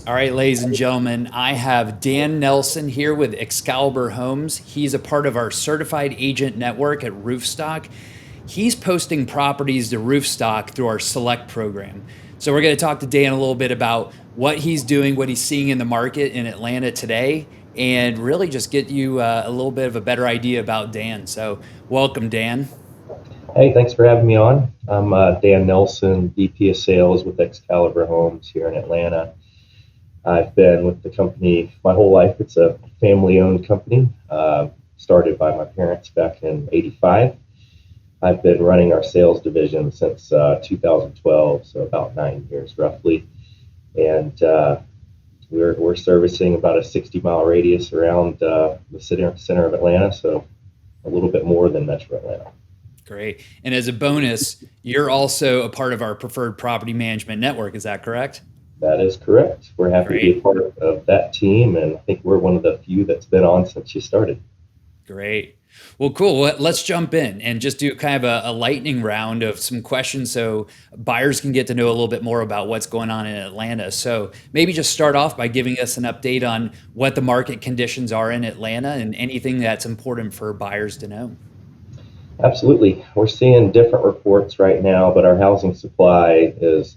All right, ladies and gentlemen, I have Dan Nelson here with Excalibur Homes. He's a part of our certified agent network at Roofstock. He's posting properties to Roofstock through our Select program. So we're going to talk to Dan a little bit about what he's doing, what he's seeing in the market in Atlanta today, and really just get you a little bit of a better idea about Dan. So welcome, Dan. Hey, thanks for having me on. I'm Dan Nelson, VP of Sales with Excalibur Homes here in Atlanta. I've been with the company my whole life. It's a family-owned company, started by my parents back in '85. I've been running our sales division since 2012, so about 9 years roughly. And we're servicing about a 60-mile radius around the center of Atlanta, so a little bit more than Metro Atlanta. Great. And as a bonus, you're also a part of our preferred property management network. Is that correct? That is correct. We're happy to be Great. a part of that team, and I think we're one of the few that's been on since you started. Great. Well, cool. Let's jump in and just do kind of a lightning round of some questions so buyers can get to know a little bit more about what's going on in Atlanta. So maybe just start off by giving us an update on what the market conditions are in Atlanta and anything that's important for buyers to know. Absolutely. We're seeing different reports right now, but our housing supply is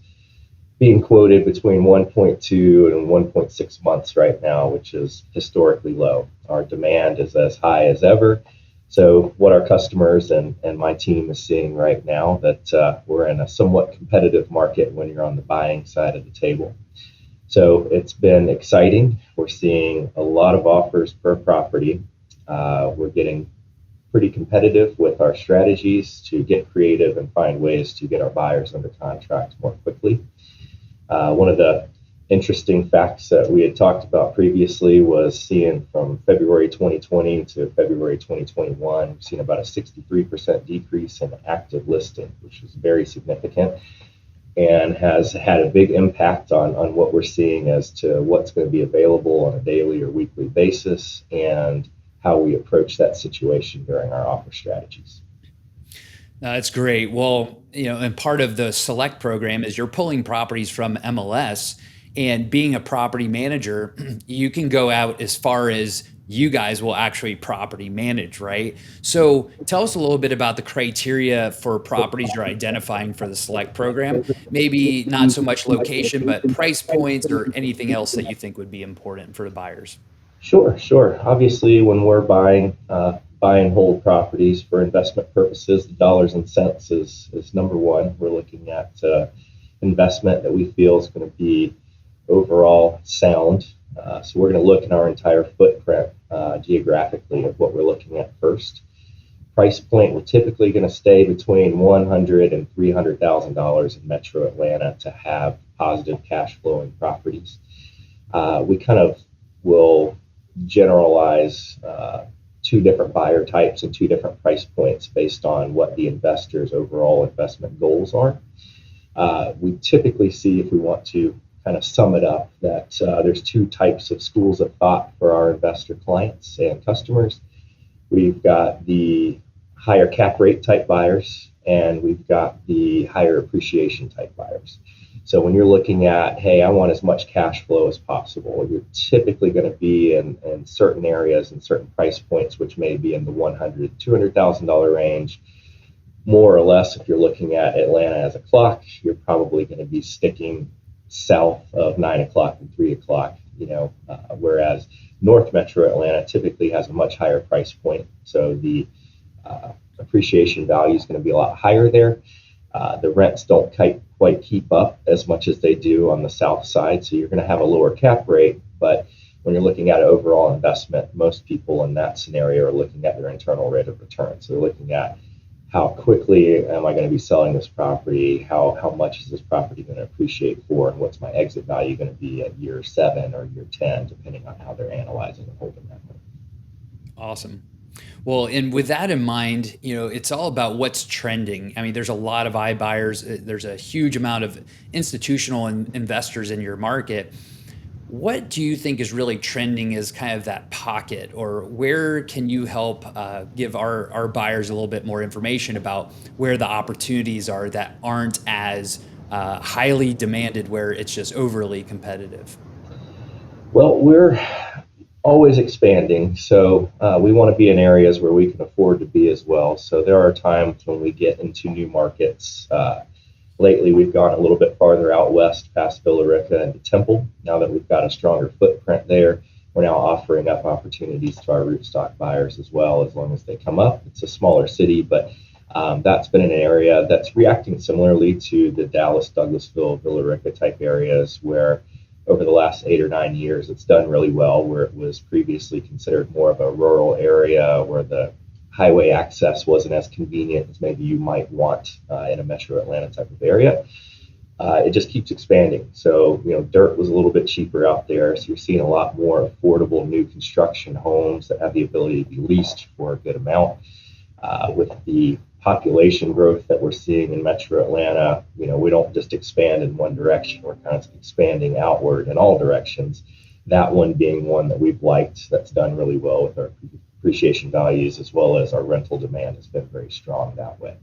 being quoted between 1.2 and 1.6 months right now, which is historically low. Our demand is as high as ever. So, what our customers and my team is seeing right now that we're in a somewhat competitive market when you're on the buying side of the table. So, it's been exciting. We're seeing a lot of offers per property. We're getting pretty competitive with our strategies to get creative and find ways to get our buyers under contract more quickly. One of the interesting facts that we had talked about previously was seeing from February 2020 to February 2021, we've seen about a 63% decrease in active listings, which is very significant and has had a big impact on what we're seeing as to what's going to be available on a daily or weekly basis and how we approach that situation during our offer strategies. That's great. Well, and part of the Select program is you're pulling properties from MLS, and being a property manager, you can go out as far as you guys will actually property manage, right? So tell us a little bit about the criteria for properties you're identifying for the Select program. Maybe not so much location, but price points or anything else that you think would be important for the buyers. Sure, sure. Obviously, when we're buy and hold properties for investment purposes, the dollars and cents is number one. We're looking at investment that we feel is going to be overall sound. So we're going to look at our entire footprint geographically of what we're looking at first. Price point, we're typically going to stay between $100,000 and $300,000 in Metro Atlanta to have positive cash flowing properties. We kind of will generalize two different buyer types and two different price points based on what the investor's overall investment goals are. We typically see, if we want to kind of sum it up, that there's two types of schools of thought for our investor clients and customers. We've got the higher cap rate type buyers, and we've got the higher appreciation type buyers. So when you're looking at, hey, I want as much cash flow as possible, you're typically going to be in certain areas and certain price points, which may be in the $100,000, $200,000 range. More or less, if you're looking at Atlanta as a clock, you're probably going to be sticking south of 9 o'clock and 3 o'clock, whereas North Metro Atlanta typically has a much higher price point. So the appreciation value is going to be a lot higher there. The rents don't quite keep up as much as they do on the south side, so you're going to have a lower cap rate. But when you're looking at overall investment, most people in that scenario are looking at their internal rate of return. So they're looking at how quickly am I going to be selling this property? How much is this property going to appreciate for? And what's my exit value going to be at year 7 or year 10, depending on how they're analyzing and holding that money. Awesome. Well, and with that in mind, it's all about what's trending. I mean, there's a lot of iBuyers. There's a huge amount of institutional investors in your market. What do you think is really trending as kind of that pocket, or where can you help give our buyers a little bit more information about where the opportunities are that aren't as highly demanded, where it's just overly competitive? We're always expanding, so we want to be in areas where we can afford to be as well. So there are times when we get into new markets. Lately, we've gone a little bit farther out west past Villarica and Temple. Now that we've got a stronger footprint there, we're now offering up opportunities to our rootstock buyers as well, as long as they come up. It's a smaller city, but that's been an area that's reacting similarly to the Dallas, Douglasville, Villarica type areas, where over the last 8 or 9 years, it's done really well, where it was previously considered more of a rural area where the highway access wasn't as convenient as maybe you might want in a metro Atlanta type of area. It just keeps expanding. So, dirt was a little bit cheaper out there. So you're seeing a lot more affordable new construction homes that have the ability to be leased for a good amount. With the population growth that we're seeing in metro Atlanta, we don't just expand in one direction. We're kind of expanding outward in all directions. That one being one that we've liked, that's done really well with our appreciation values, as well as our rental demand has been very strong that way.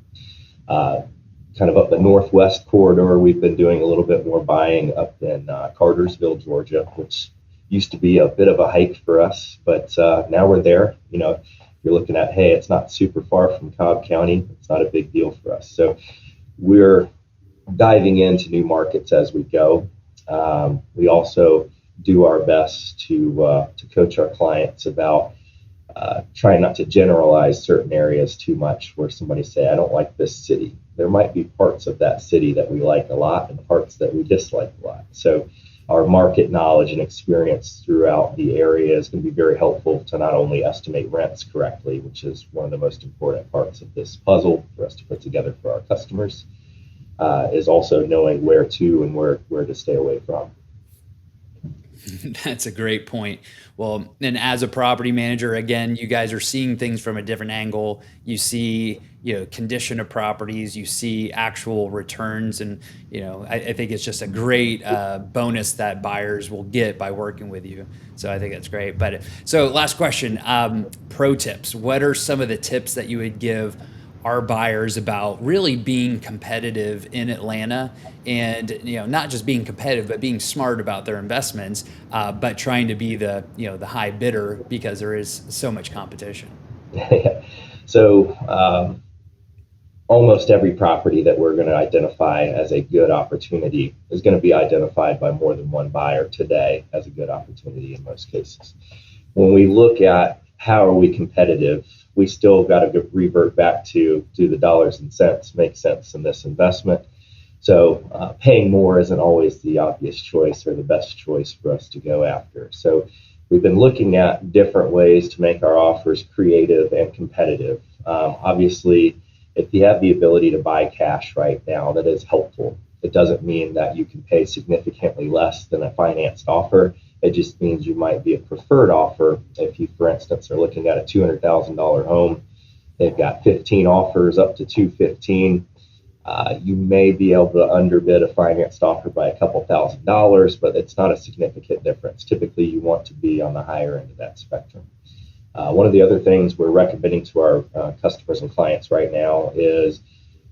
Kind of up the northwest corridor, we've been doing a little bit more buying up in Cartersville, Georgia, which used to be a bit of a hike for us, but now we're there. You're looking at, hey, it's not super far from Cobb County. It's not a big deal for us. So we're diving into new markets as we go. We also do our best to coach our clients about trying not to generalize certain areas too much, where somebody say, I don't like this city. There might be parts of that city that we like a lot and parts that we dislike a lot. So our market knowledge and experience throughout the area is going to be very helpful to not only estimate rents correctly, which is one of the most important parts of this puzzle for us to put together for our customers, is also knowing where to and where to stay away from. That's a great point. Well, and as a property manager, again, you guys are seeing things from a different angle. You see, condition of properties, you see actual returns, and I think it's just a great bonus that buyers will get by working with you. So I think that's great. But so last question, pro tips. What are some of the tips that you would give our buyers about really being competitive in Atlanta, and not just being competitive, but being smart about their investments, but trying to be the high bidder because there is so much competition? So almost every property that we're going to identify as a good opportunity is going to be identified by more than one buyer today as a good opportunity in most cases. When we look at how are we competitive, we still got to revert back to, do the dollars and cents make sense in this investment? So paying more isn't always the obvious choice or the best choice for us to go after. So we've been looking at different ways to make our offers creative and competitive. Obviously, if you have the ability to buy cash right now, that is helpful. It doesn't mean that you can pay significantly less than a financed offer. It just means you might be a preferred offer. If you, for instance, are looking at a $200,000 home, they've got 15 offers up to 215. You may be able to underbid a financed offer by a couple $1,000s, but it's not a significant difference. Typically, you want to be on the higher end of that spectrum. One of the other things we're recommending to our customers and clients right now is,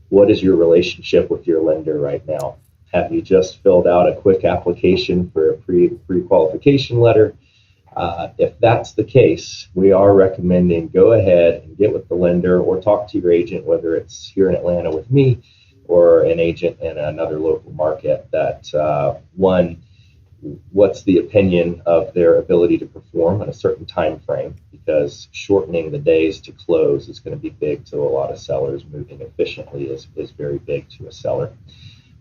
what is your relationship with your lender right now? Have you just filled out a quick application for a pre-qualification letter? If that's the case, we are recommending go ahead and get with the lender or talk to your agent, whether it's here in Atlanta with me or an agent in another local market, that what's the opinion of their ability to perform in a certain time frame, because shortening the days to close is going to be big to a lot of sellers. Moving efficiently is very big to a seller.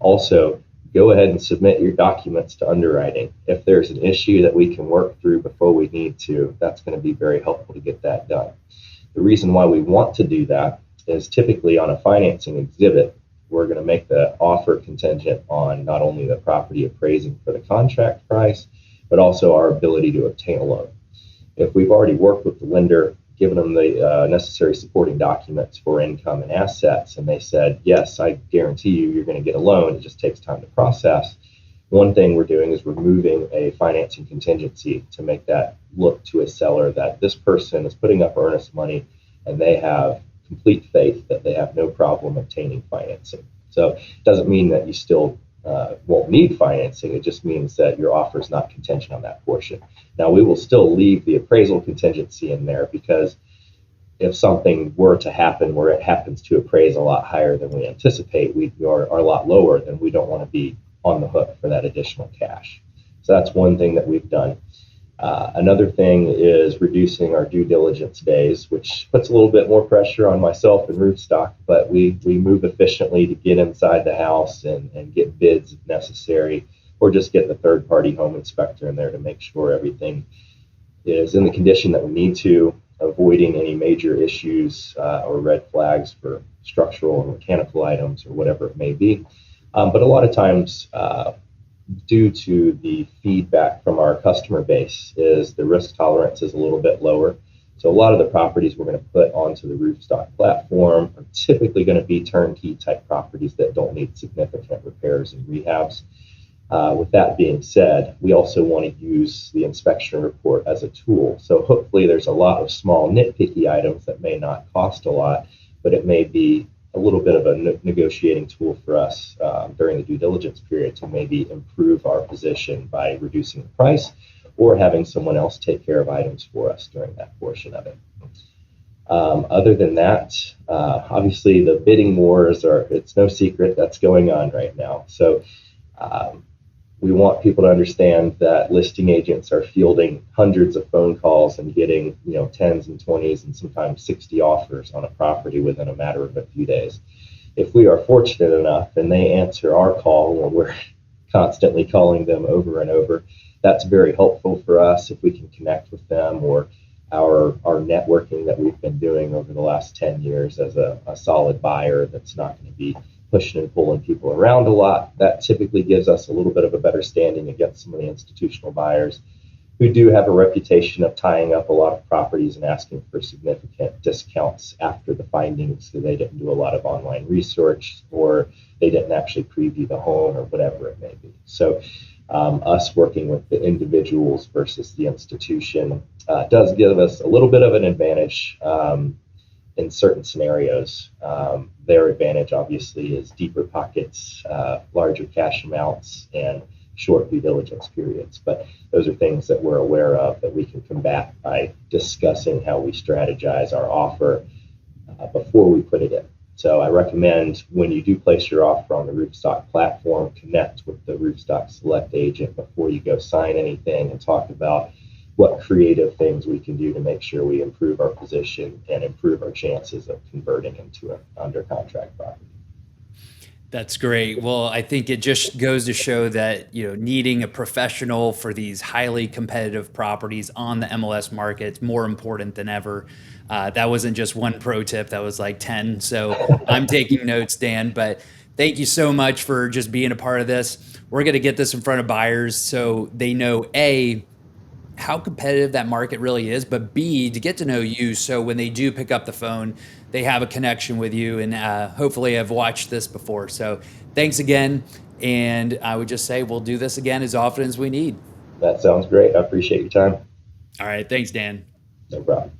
Also, go ahead and submit your documents to underwriting. If there's an issue that we can work through before we need to, that's going to be very helpful to get that done. The reason why we want to do that is typically on a financing exhibit, we're going to make the offer contingent on not only the property appraising for the contract price, but also our ability to obtain a loan. If we've already worked with the lender, given them the necessary supporting documents for income and assets, and they said, yes, I guarantee you're going to get a loan, it just takes time to process. One thing we're doing is removing a financing contingency to make that look to a seller that this person is putting up earnest money and they have complete faith that they have no problem obtaining financing. So it doesn't mean that you still won't need financing. It just means that your offer is not contingent on that portion. Now, we will still leave the appraisal contingency in there because if something were to happen where it happens to appraise a lot higher than we anticipate, are a lot lower, then we don't want to be on the hook for that additional cash. So that's one thing that we've done. Another thing is reducing our due diligence days, which puts a little bit more pressure on myself and Roofstock, but we move efficiently to get inside the house and get bids if necessary, or just get the third party home inspector in there to make sure everything is in the condition that we need to, avoiding any major issues or red flags for structural or mechanical items or whatever it may be. But a lot of times, due to the feedback from our customer base, is the risk tolerance is a little bit lower. So a lot of the properties we're going to put onto the Roofstock platform are typically going to be turnkey type properties that don't need significant repairs and rehabs. With that being said, we also want to use the inspection report as a tool. So hopefully there's a lot of small nitpicky items that may not cost a lot, but it may be a little bit of a negotiating tool for us during the due diligence period to maybe improve our position by reducing the price or having someone else take care of items for us during that portion of it. Other than that, obviously the bidding wars it's no secret that's going on right now. So we want people to understand that listing agents are fielding hundreds of phone calls and getting, tens and 20s and sometimes 60 offers on a property within a matter of a few days. If we are fortunate enough and they answer our call when we're constantly calling them over and over, that's very helpful for us if we can connect with them, or our networking that we've been doing over the last 10 years as a solid buyer that's not going to be pushing and pulling people around a lot. That typically gives us a little bit of a better standing against some of the institutional buyers who do have a reputation of tying up a lot of properties and asking for significant discounts after the findings, so they didn't do a lot of online research or they didn't actually preview the home or whatever it may be. So us working with the individuals versus the institution does give us a little bit of an advantage in certain scenarios. Their advantage obviously is deeper pockets, larger cash amounts, and short due diligence periods. But those are things that we're aware of that we can combat by discussing how we strategize our offer before we put it in. So I recommend when you do place your offer on the Roofstock platform, connect with the Roofstock Select agent before you go sign anything and talk about what creative things we can do to make sure we improve our position and improve our chances of converting into an under contract property. That's great. Well, I think it just goes to show that, needing a professional for these highly competitive properties on the MLS market is more important than ever. That wasn't just one pro tip, that was like 10. So I'm taking notes, Dan, but thank you so much for just being a part of this. We're going to get this in front of buyers so they know, A, how competitive that market really is, but B, to get to know you. So when they do pick up the phone, they have a connection with you and hopefully have watched this before. So thanks again. And I would just say we'll do this again as often as we need. That sounds great. I appreciate your time. All right. Thanks, Dan. No problem.